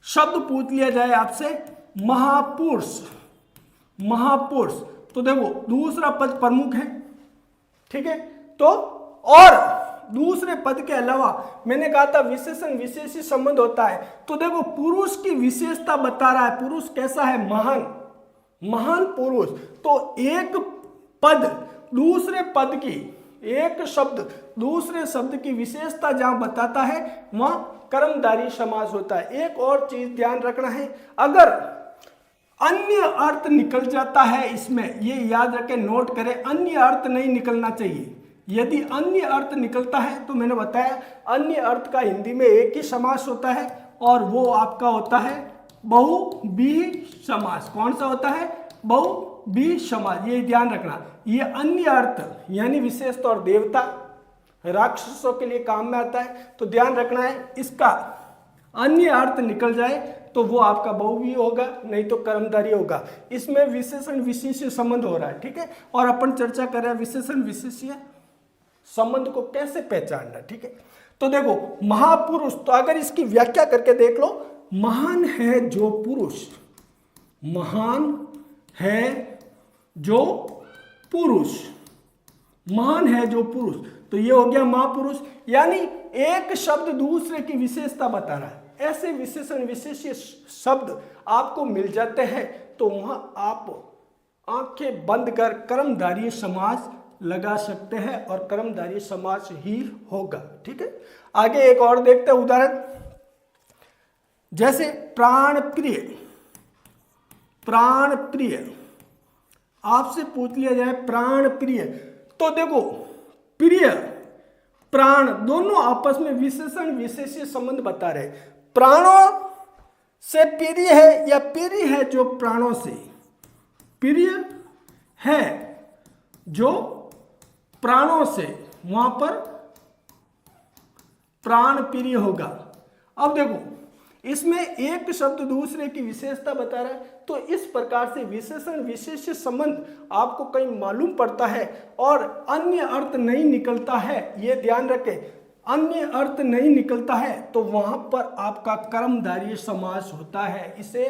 शब्द पूछ लिया जाए आपसे महापुरुष, महापुरुष, तो देखो दूसरा पद प्रमुख है, ठीक है। तो और दूसरे पद के अलावा मैंने कहा था विशेषण विशेषी संबंध होता है, तो देखो पुरुष की विशेषता बता रहा है, पुरुष कैसा है, महान, महान पुरुष। तो एक पद दूसरे पद की, एक शब्द दूसरे शब्द की विशेषता जहां बताता है वहां कर्मधारय समास होता है। एक और चीज ध्यान रखना है, अगर अन्य अर्थ निकल जाता है इसमें, ये याद रखें, नोट करें, अन्य अर्थ नहीं निकलना चाहिए। यदि अन्य अर्थ निकलता है तो मैंने बताया अन्य अर्थ का हिंदी में एक ही समास होता है और वो आपका होता है बहुव्रीहि समास। कौन सा होता है, बहुव्रीहि समास, ये ध्यान रखना। ये अन्य अर्थ यानी विशेष तौर देवता राक्षसों के लिए काम में आता है, तो ध्यान रखना है इसका अन्य अर्थ निकल जाए तो वो आपका बहुव्रीहि होगा, नहीं तो कर्मधारय होगा। इसमें विशेषण विशेष्य संबंध हो रहा है, ठीक है। और अपन चर्चा कर रहे हैं विशेषण विशेष्य संबंध को कैसे पहचानना, ठीक है। तो देखो महापुरुष, तो अगर इसकी व्याख्या करके देख लो, महान है जो पुरुष, महान है जो पुरुष, महान है जो पुरुष, तो ये हो गया महापुरुष। यानी एक शब्द दूसरे की विशेषता बता रहा है। ऐसे विशेषण विशेष्य शब्द आपको मिल जाते हैं तो वहां आप आंखें बंद कर कर्मधारय समास लगा सकते हैं और कर्मधारय समास ही होगा, ठीक है। आगे एक और देखते हैं उदाहरण, जैसे प्राण प्रिय, प्राण प्रिय, आपसे पूछ लिया जाए प्राण प्रिय, तो देखो प्रिय प्राण दोनों आपस में विशेषण विशेष्य संबंध बता रहे। प्राणों से प्रिय है या प्रिय है जो प्राणों से, प्रिय है जो प्राणों से, वहां पर प्राण प्रिय होगा। अब देखो इसमें एक शब्द दूसरे की विशेषता बता रहा है, तो इस प्रकार से विशेषण विशेष्य संबंध आपको कहीं मालूम पड़ता है और अन्य अर्थ नहीं निकलता है, ये ध्यान रखें, अन्य अर्थ नहीं निकलता है तो वहां पर आपका कर्मधारय समास होता है। इसे